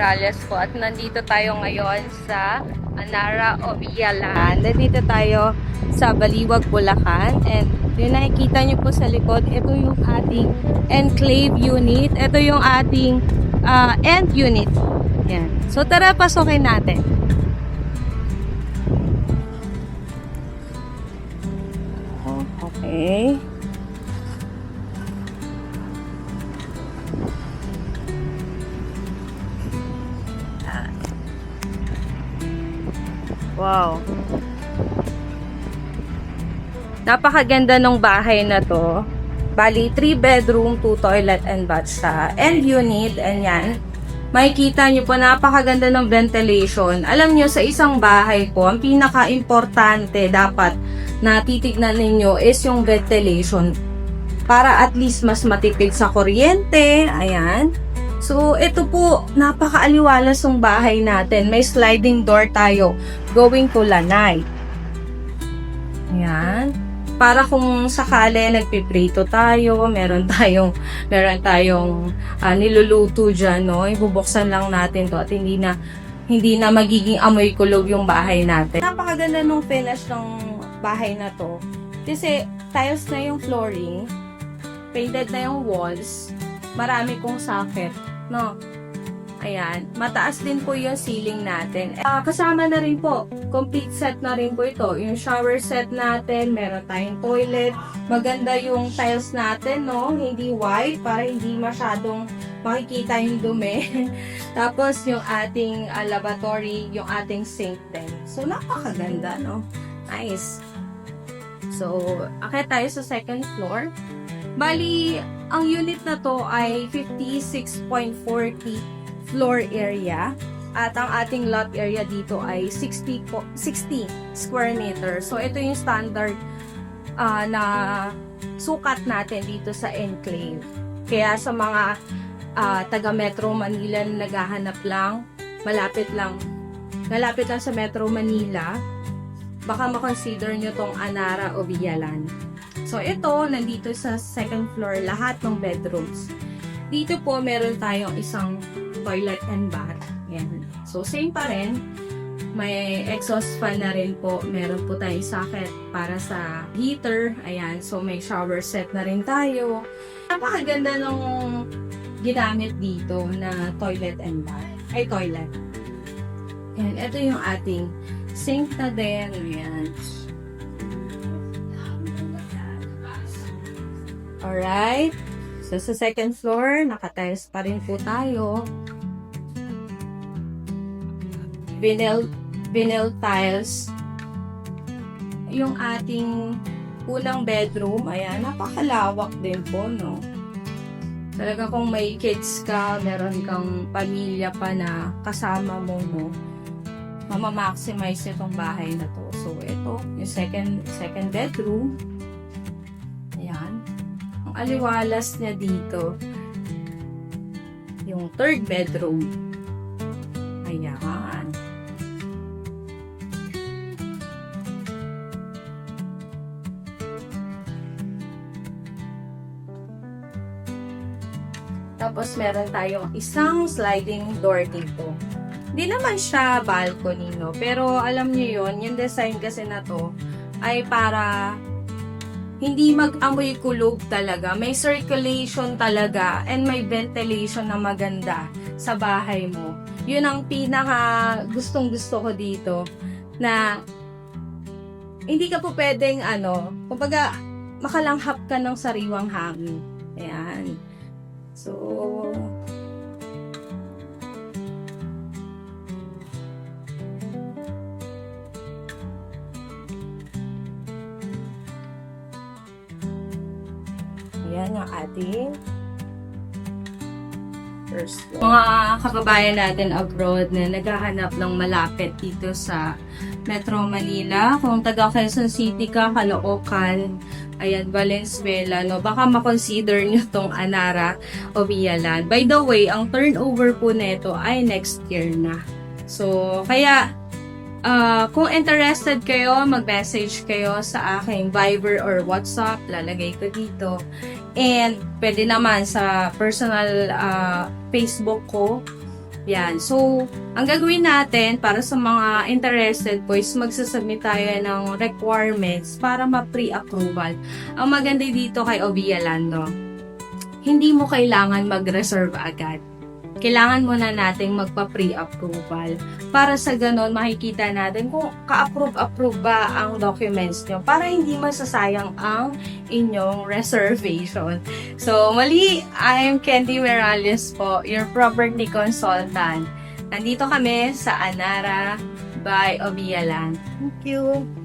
Morales po at nandito tayo ngayon sa Anara Ovialan. Nandito tayo sa Baliwag, Bulacan, and yung nakikita nyo po sa likod, ito yung ating enclave unit. Ito yung ating end unit. Yan. So tara, pasokin natin. Okay. Wow. Napakaganda ng bahay na to. Bali, 3 bedroom, 2 toilet and bath sa end unit. And yan. Makikita nyo po, napakaganda ng ventilation. Alam nyo, sa isang bahay po, ang pinaka-importante dapat na titignan ninyo is yung ventilation. Para at least mas matipid sa kuryente. Ayan. So, ito po, napakaaliwalas ng bahay natin. May sliding door tayo going to lanay. Ayan. Para kung sakali nagpiprito tayo, meron tayong niluluto dyan, no? Ibubuksan lang natin to at hindi na magiging amoy kulog yung bahay natin. Napakaganda ng finish ng bahay na to. Kasi tiles na yung flooring, painted na yung walls, marami kong socket, no? Ayan. Mataas din po yung ceiling natin. Kasama na rin po, complete set na rin po ito. Yung shower set natin, meron tayong toilet. Maganda yung tiles natin, no? Hindi white, para hindi masyadong makikita yung dumi. Tapos, yung ating lavatory, yung ating sink din. So, napakaganda, no? Nice. So, akit tayo sa second floor. Bali, ang unit na to ay 56.40 floor area. At ang ating lot area dito ay 60 square meter. So, ito yung standard na sukat natin dito sa enclave. Kaya sa mga taga Metro Manila na naghahanap lang, malapit lang sa Metro Manila, baka makonsider nyo tong Anara Ovialan. So, ito, nandito sa second floor, lahat ng bedrooms. Dito po, meron tayong isang toilet and bath. Yan. So, same pa rin. May exhaust fan na rin po. Meron po tayong socket para sa heater. Ayan. So, may shower set na rin tayo. Napakaganda nung ginamit dito na toilet and bath. Ay, toilet. And ito yung ating sink na din. Ayan. Alright. So, sa second floor, naka-tiles pa rin po tayo. Vinyl tiles. Yung ating unang bedroom, ayan, napakalawak din po, no? Talaga kung may kids ka, meron kang pamilya pa na kasama mo, no? Mamamaximize itong bahay na to. So, ito, yung second bedroom. Ayan. Ang aliwalas niya dito, yung third bedroom. Ayan. Tapos, meron tayong isang sliding door dito. Hindi naman siya balcony, no? Pero, alam niyo yon, yung design kasi na to ay para hindi mag-amoy kulog talaga. May circulation talaga and may ventilation na maganda sa bahay mo. Yun ang pinaka gustong-gusto ko dito, na hindi ka po pwedeng kumbaga makalanghap ka ng sariwang hangin. Ayan. So, ayan ang ating first floor. Mga kababayan natin abroad na naghahanap ng malapit dito sa Metro Manila, kung taga Quezon City ka, Caloocan, ayan, Valenzuela, no, baka makonsider nyo tong Anara Ovialan. By the way, ang turnover po neto ay next year na. So, kaya, kung interested kayo, mag-message kayo sa aking Viber or WhatsApp, lalagay ko dito. And, pwede naman sa personal Facebook ko, Yan. So, ang gagawin natin para sa mga interested po is magsasubmit tayo ng requirements para ma-pre-approval. Ang maganda dito kay Ovia Lando, hindi mo kailangan mag-reserve agad. Kailangan muna nating magpa-pre-approval. Para sa ganon, makikita natin kung ka-approve ba ang documents nyo para hindi masasayang ang inyong reservation. So, mali, I'm Candy Morales po, your property consultant. Nandito kami sa Anara by Ovia Land. Thank you!